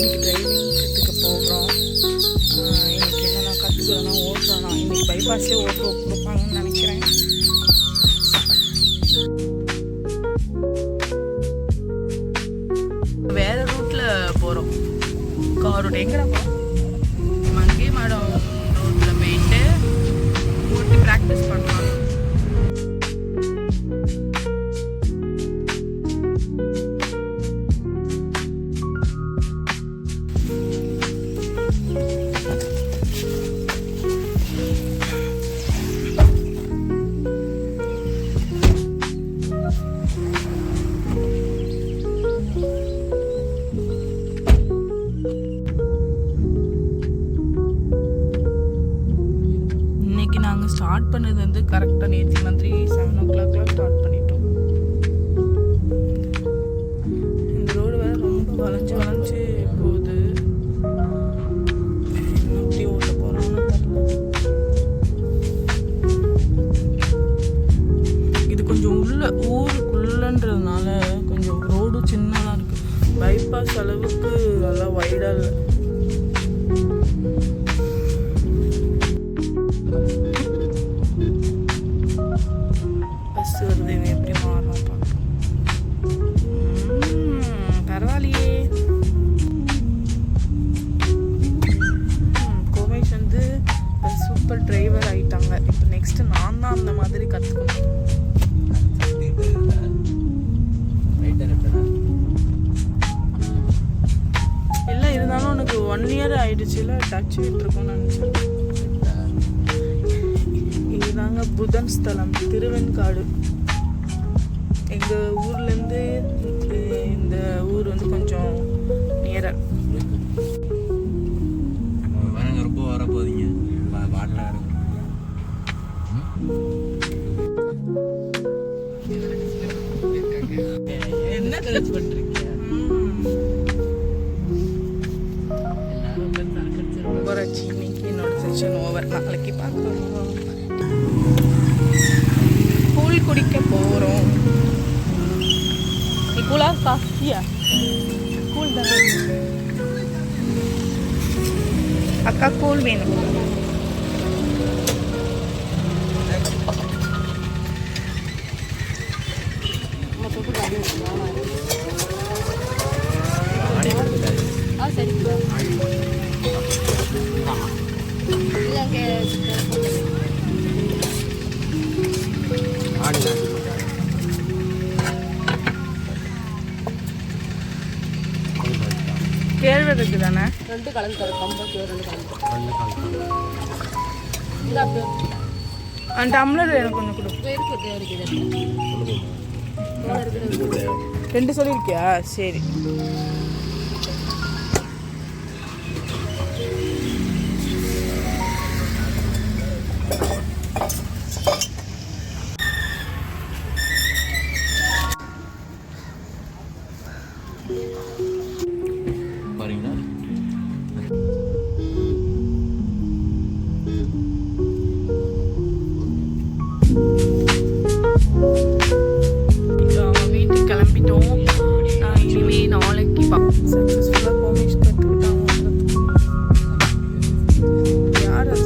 இன்றைக்கி டிரைவிங் கற்றுக்க போகிறோம். இன்றைக்கி என்னென்ன கற்றுக்கிறோன்னா ஓட்டுறோன்னா இன்றைக்கி பைபாஸே ஓட்டு கொடுப்பாங்கன்னு நினைக்கிறேன். வேறு ரூட்டில் போகிறோம். காரோட எங்கடா போகிறோம்? மங்கை மாடம் ரோட்டில் போயிட்டு ஓட்டி ப்ராக்டிஸ் பண்ணுவாங்க. நாங்கள் ஸ்டார்ட் பண்ணது வந்து கரெக்டாக நேற்று மாதிரி 7 o'clock ஸ்டார்ட் பண்ணிட்டோம். இந்த ரோடு வேறு ரொம்ப வளைஞ்சு போகுது. எப்படி ஓட்ட போகிறோம்னு தெரியல. இது கொஞ்சம் ஊருக்குள்ளன்றதுனால கொஞ்சம் ரோடு சின்னதாக இருக்குது. பைபாஸ் அளவுக்கு நல்லா வைடாக இல்லை. பஸ் வருது, எப்படி மாறும் பார்ப்போம். பரவாயில்லையே. கோமேஷ் வந்து சூப்பர் டிரைவர் ஆகிட்டாங்க. இப்போ நெக்ஸ்ட்டு நான் தான் அந்த மாதிரி கற்றுக்கணும். இல்லை இருந்தாலும் உனக்கு 1 year ஆயிடுச்சுல, டச் விட்டுருக்கோன்னு நினச்சேன். இதுதாங்க புதன் ஸ்தலம், திருவெண்காடு. எங்கள் ஊர்லேருந்து இந்த ஊர் வந்து கொஞ்சம் நியரர். ரொம்ப வர போதீங்க என்ன கலச்சு பண்ணுறீங்க? ஓவராச்சு. இன்னைக்கு என்னோட செஷன் ஓவர். நாளைக்கு பார்க்கலாம். கூழ் குடிக்க போகிறோம். நீ கூழா காஃபியா? கூழ் தான். அக்கா கூழ் வேணும். சரி கேழ்வரகு தானே? 2 கலந்து தர கம்பக்கு 2 கலந்து. அந்த டம்ளர் எனக்கு கொஞ்சம் கொடு. 2 சொல்லியிருக்கியா? சரி.